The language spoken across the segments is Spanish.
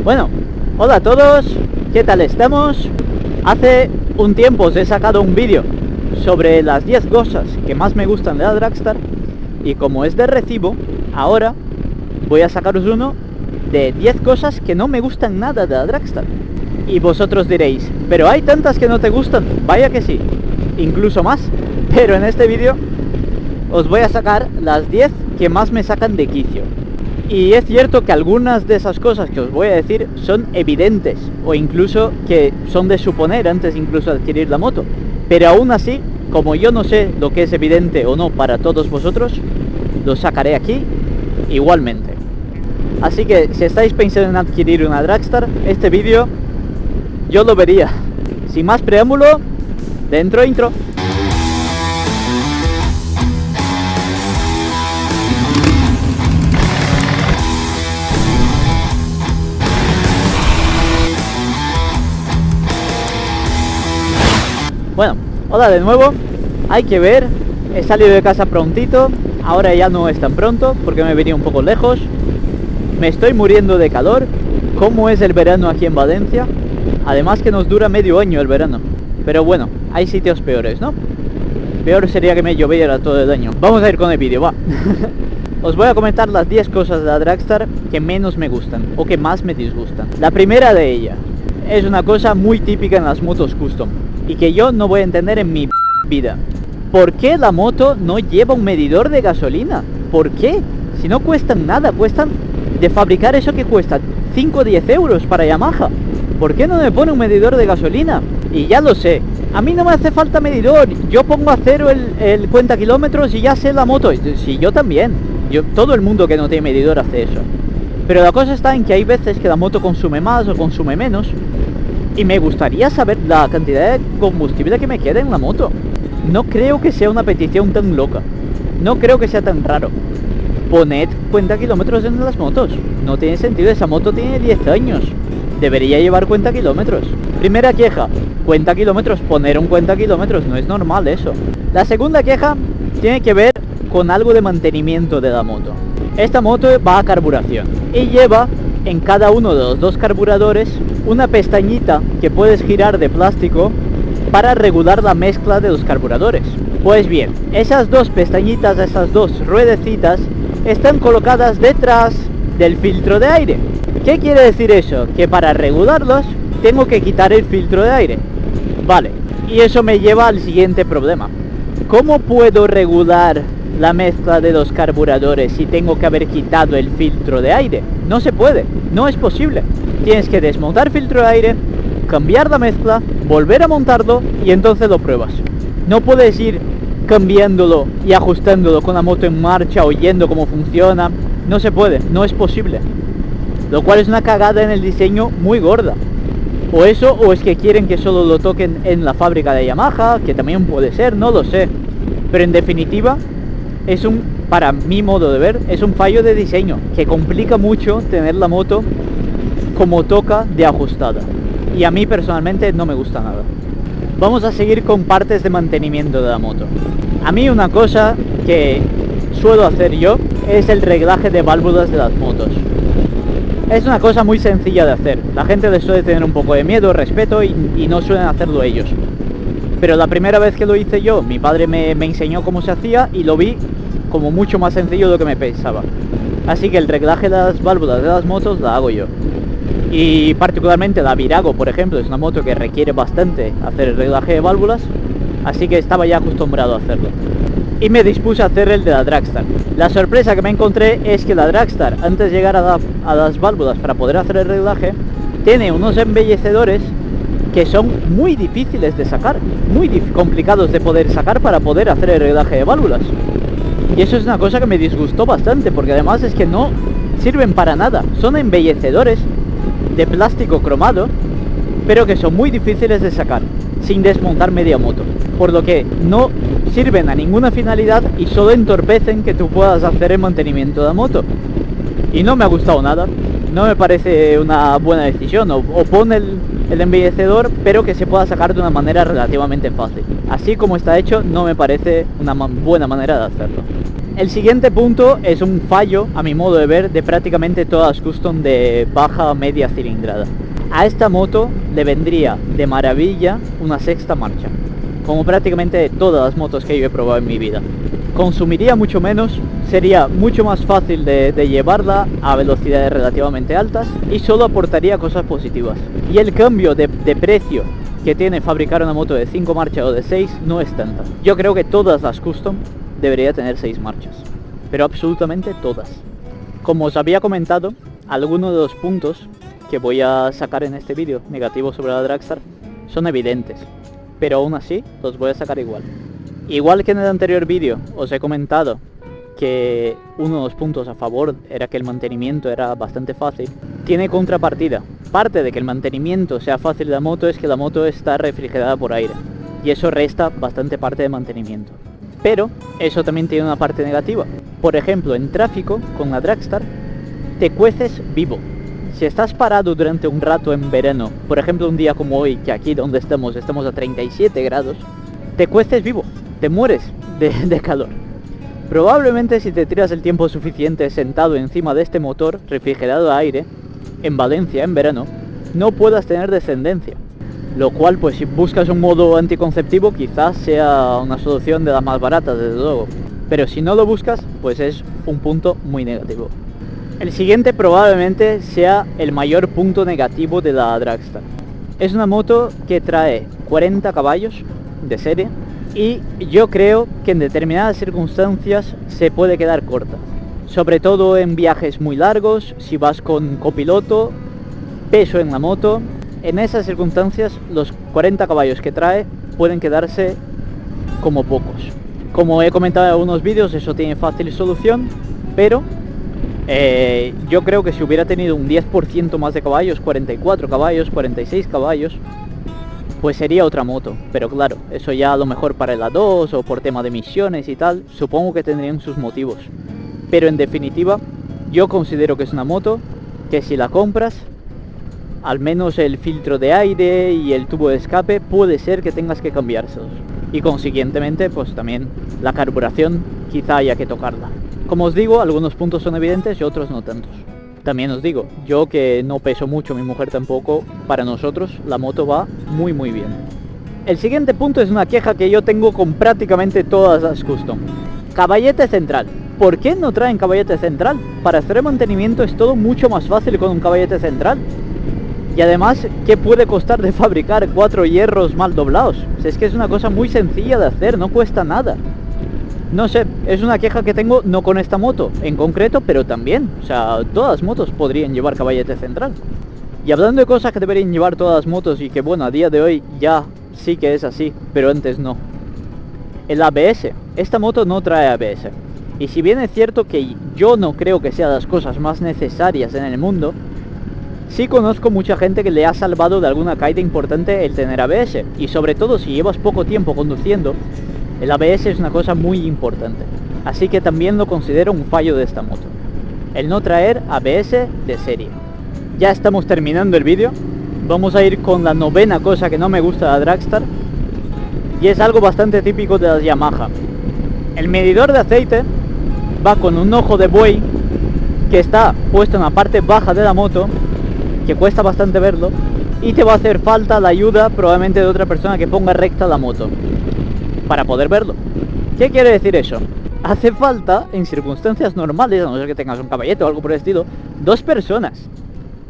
Bueno, hola a todos, ¿qué tal estamos? Hace un tiempo os he sacado un vídeo sobre las 10 cosas que más me gustan de la Dragstar. Y como es de recibo, ahora voy a sacaros uno de 10 cosas que no me gustan nada de la Dragstar. Y vosotros diréis, pero hay tantas que no te gustan. Vaya que sí, incluso más. Pero en este vídeo os voy a sacar las 10 que más me sacan de quicio. Y es cierto que algunas de esas cosas que os voy a decir son evidentes, o incluso que son de suponer antes incluso de adquirir la moto. Pero aún así, como yo no sé lo que es evidente o no para todos vosotros, lo sacaré aquí igualmente. Así que si estáis pensando en adquirir una Dragstar, este vídeo yo lo vería. Sin más preámbulo, dentro intro. Bueno, hola de nuevo. Hay que ver, he salido de casa prontito. Ahora ya no es tan pronto porque me venía un poco lejos. Me estoy muriendo de calor. ¿Cómo es el verano aquí en Valencia? Además que nos dura medio año el verano. Pero bueno, hay sitios peores, ¿no? Peor sería que me lloviera todo el año. Vamos a ir con el vídeo, va. Os voy a comentar las 10 cosas de la Dragstar que menos me gustan o que más me disgustan. La primera de ellas es una cosa muy típica en las motos custom y que yo no voy a entender en mi vida. ¿Por qué la moto no lleva un medidor de gasolina? ¿Por qué? Si no cuestan nada, cuestan de fabricar eso que cuesta 5 o 10 euros para Yamaha. ¿Por qué no me pone un medidor de gasolina? Y ya lo sé, a mí no me hace falta medidor. Yo pongo a cero el cuenta kilómetros y ya sé la moto. Sí, yo también. Todo el mundo que no tiene medidor hace eso. Pero la cosa está en que hay veces que la moto consume más o consume menos. Y me gustaría saber la cantidad de combustible que me queda en la moto. No creo que sea una petición tan loca. No creo que sea tan raro. Poned cuenta kilómetros en las motos. No tiene sentido, esa moto tiene 10 años. Debería llevar cuenta kilómetros. Primera queja, cuenta kilómetros, poner un cuenta kilómetros, no es normal eso. La segunda queja tiene que ver con algo de mantenimiento de la moto. Esta moto va a carburación y lleva en cada uno de los dos carburadores una pestañita que puedes girar de plástico para regular la mezcla de los carburadores. Pues bien, esas dos pestañitas, esas dos ruedecitas están colocadas detrás del filtro de aire. ¿Qué quiere decir eso? Que para regularlos tengo que quitar el filtro de aire. Vale, y eso me lleva al siguiente problema. ¿Cómo puedo regular la mezcla de los carburadores si tengo que haber quitado el filtro de aire? No se puede, no es posible. Tienes que desmontar filtro de aire, cambiar la mezcla, volver a montarlo y entonces lo pruebas. No puedes ir cambiándolo y ajustándolo con la moto en marcha, oyendo cómo funciona. No se puede, no es posible. Lo cual es una cagada en el diseño muy gorda. O eso, o es que quieren que solo lo toquen en la fábrica de Yamaha, que también puede ser, no lo sé. Pero en definitiva, para mi modo de ver, es un fallo de diseño que complica mucho tener la moto como toca de ajustada. Y a mí personalmente no me gusta nada. Vamos a seguir con partes de mantenimiento de la moto. A mí una cosa que suelo hacer yo es el reglaje de válvulas de las motos. Es una cosa muy sencilla de hacer. La gente le suele tener un poco de miedo, respeto y no suelen hacerlo ellos. Pero la primera vez que lo hice yo, mi padre me enseñó cómo se hacía y lo vi como mucho más sencillo de lo que me pensaba. Así que el reglaje de las válvulas de las motos la hago yo. Y particularmente la Virago, por ejemplo, es una moto que requiere bastante hacer el reglaje de válvulas. Así que estaba ya acostumbrado a hacerlo. Y me dispuse a hacer el de la Dragstar. La sorpresa que me encontré es que la Dragstar, antes de llegar a las válvulas para poder hacer el reglaje, tiene unos embellecedores que son muy difíciles de sacar, muy complicados de poder sacar para poder hacer el reglaje de válvulas. Y eso es una cosa que me disgustó bastante, porque además es que no sirven para nada. Son embellecedores de plástico cromado, pero que son muy difíciles de sacar sin desmontar media moto, por lo que no sirven a ninguna finalidad y solo entorpecen que tú puedas hacer el mantenimiento de la moto. Y no me ha gustado nada, no me parece una buena decisión. O pon el embellecedor, pero que se pueda sacar de una manera relativamente fácil. Así como está hecho, no me parece una buena manera de hacerlo. El siguiente punto es un fallo, a mi modo de ver, de prácticamente todas las custom de baja o media cilindrada. A esta moto le vendría de maravilla una sexta marcha, como prácticamente todas las motos que yo he probado en mi vida. Consumiría mucho menos, sería mucho más fácil de llevarla a velocidades relativamente altas y solo aportaría cosas positivas. Y el cambio de precio que tiene fabricar una moto de 5 marchas o de 6 no es tanta. Yo creo que todas las custom debería tener 6 marchas, pero absolutamente todas. Como os había comentado, algunos de los puntos que voy a sacar en este vídeo negativos sobre la Dragstar son evidentes, pero aún así los voy a sacar igual. Igual que en el anterior vídeo os he comentado que uno de los puntos a favor era que el mantenimiento era bastante fácil, tiene contrapartida. Parte de que el mantenimiento sea fácil de la moto es que la moto está refrigerada por aire, y eso resta bastante parte de mantenimiento. Pero eso también tiene una parte negativa. Por ejemplo, en tráfico, con la Dragstar, te cueces vivo. Si estás parado durante un rato en verano, por ejemplo un día como hoy, que aquí donde estamos a 37 grados, te cueces vivo, te mueres de calor. Probablemente si te tiras el tiempo suficiente sentado encima de este motor refrigerado a aire, en Valencia en verano, no puedas tener descendencia. Lo cual, pues si buscas un modo anticonceptivo, quizás sea una solución de las más baratas, desde luego. Pero si no lo buscas, pues es un punto muy negativo. El siguiente probablemente sea el mayor punto negativo de la Dragstar. Es una moto que trae 40 caballos de serie y yo creo que en determinadas circunstancias se puede quedar corta. Sobre todo en viajes muy largos, si vas con copiloto, peso en la moto. En esas circunstancias los 40 caballos que trae pueden quedarse como pocos. Como he comentado en algunos vídeos, eso tiene fácil solución, pero yo creo que si hubiera tenido un 10% más de caballos, 44 caballos, 46 caballos, pues sería otra moto. Pero claro, eso ya a lo mejor para el A2 o por tema de emisiones y tal, supongo que tendrían sus motivos. Pero en definitiva, yo considero que es una moto que si la compras, al menos el filtro de aire y el tubo de escape puede ser que tengas que cambiárselos. Y consiguientemente, pues también la carburación quizá haya que tocarla. Como os digo, algunos puntos son evidentes y otros no tantos. También os digo, yo que no peso mucho, mi mujer tampoco, para nosotros la moto va muy bien. El siguiente punto es una queja que yo tengo con prácticamente todas las custom. Caballete central. ¿Por qué no traen caballete central? Para hacer mantenimiento es todo mucho más fácil con un caballete central. Y además, ¿qué puede costar de fabricar 4 hierros mal doblados? Si es que es una cosa muy sencilla de hacer, no cuesta nada. No sé, es una queja que tengo no con esta moto en concreto, pero también. O sea, todas las motos podrían llevar caballete central. Y hablando de cosas que deberían llevar todas las motos y que bueno, a día de hoy ya sí que es así, pero antes no. El ABS. Esta moto no trae ABS. Y si bien es cierto que yo no creo que sea de las cosas más necesarias en el mundo, sí conozco mucha gente que le ha salvado de alguna caída importante el tener ABS. Y sobre todo si llevas poco tiempo conduciendo, el ABS es una cosa muy importante. Así que también lo considero un fallo de esta moto, el no traer ABS de serie. Ya estamos terminando el vídeo. Vamos a ir con la novena cosa que no me gusta de la Dragstar. Y es algo bastante típico de las Yamaha. El medidor de aceite va con un ojo de buey que está puesto en la parte baja de la moto, que cuesta bastante verlo, y te va a hacer falta la ayuda probablemente de otra persona que ponga recta la moto para poder verlo. ¿Qué quiere decir eso? Hace falta, en circunstancias normales, a no ser que tengas un caballete o algo por el estilo, 2 personas,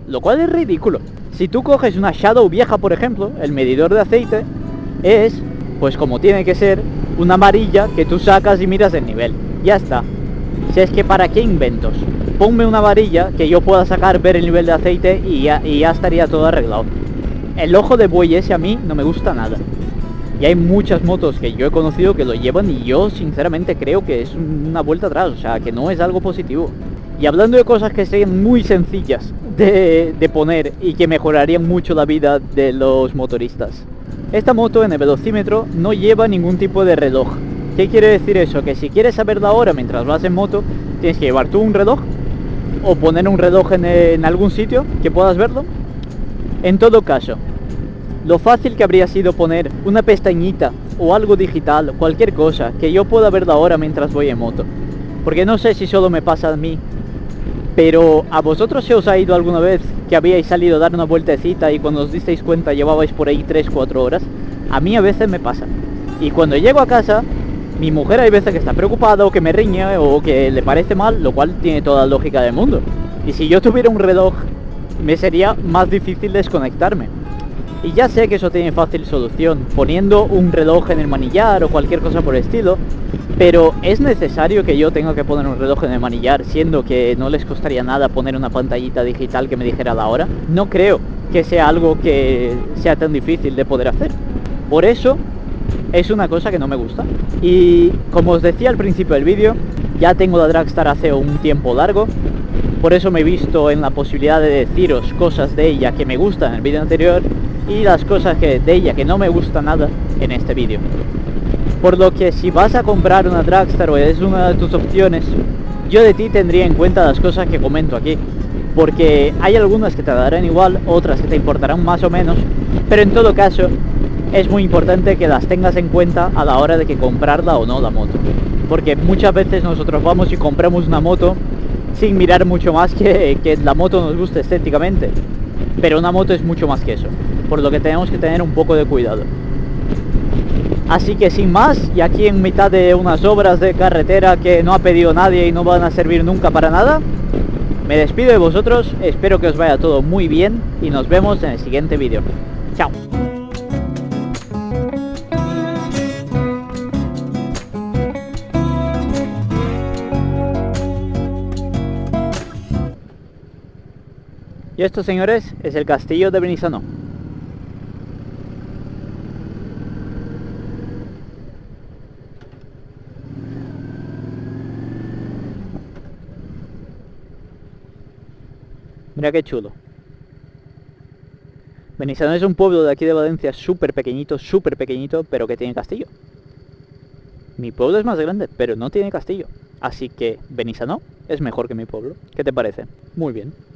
lo cual es ridículo. Si tú coges una Shadow vieja, por ejemplo, el medidor de aceite es, pues como tiene que ser, una varilla que tú sacas y miras el nivel. Ya está. Si es que ¿para qué inventos? Ponme una varilla que yo pueda sacar, ver el nivel de aceite y ya estaría todo arreglado. El ojo de buey ese a mí no me gusta nada. Y hay muchas motos que yo he conocido que lo llevan y yo sinceramente creo que es una vuelta atrás, o sea, que no es algo positivo. Y hablando de cosas que sean muy sencillas de poner y que mejorarían mucho la vida de los motoristas. Esta moto en el velocímetro no lleva ningún tipo de reloj. ¿Qué quiere decir eso? Que si quieres saber la hora mientras vas en moto, tienes que llevar tú un reloj o poner un reloj en algún sitio que puedas verlo. En todo caso, lo fácil que habría sido poner una pestañita o algo digital, cualquier cosa, que yo pueda ver la hora mientras voy en moto. Porque no sé si solo me pasa a mí, pero ¿a vosotros se os ha ido alguna vez que habíais salido a dar una vueltecita y cuando os disteis cuenta llevabais por ahí 3-4 horas? A mí a veces me pasa. Y cuando llego a casa, mi mujer hay veces que está preocupada o que me riñe o que le parece mal, lo cual tiene toda la lógica del mundo. Y si yo tuviera un reloj, me sería más difícil desconectarme. Y ya sé que eso tiene fácil solución, poniendo un reloj en el manillar o cualquier cosa por el estilo, pero ¿es necesario que yo tenga que poner un reloj en el manillar, siendo que no les costaría nada poner una pantallita digital que me dijera la hora? No creo que sea algo que sea tan difícil de poder hacer. Por eso es una cosa que no me gusta. Y como os decía al principio del vídeo, ya tengo la Dragstar hace un tiempo largo. Por eso me he visto en la posibilidad de deciros cosas de ella que me gustan en el vídeo anterior y las cosas de ella que no me gustan nada en este vídeo. Por lo que si vas a comprar una Dragstar o es una de tus opciones, yo de ti tendría en cuenta las cosas que comento aquí. Porque hay algunas que te darán igual, otras que te importarán más o menos, pero en todo caso es muy importante que las tengas en cuenta a la hora de que comprarla o no la moto. Porque muchas veces nosotros vamos y compramos una moto sin mirar mucho más que la moto nos guste estéticamente. Pero una moto es mucho más que eso, por lo que tenemos que tener un poco de cuidado. Así que sin más, y aquí en mitad de unas obras de carretera que no ha pedido nadie y no van a servir nunca para nada, me despido de vosotros, espero que os vaya todo muy bien y nos vemos en el siguiente vídeo. Chao. Y esto, señores, es el castillo de Benissanó. Mira qué chulo. Benissanó es un pueblo de aquí de Valencia súper pequeñito, pero que tiene castillo. Mi pueblo es más grande, pero no tiene castillo. Así que Benissanó es mejor que mi pueblo. ¿Qué te parece? Muy bien.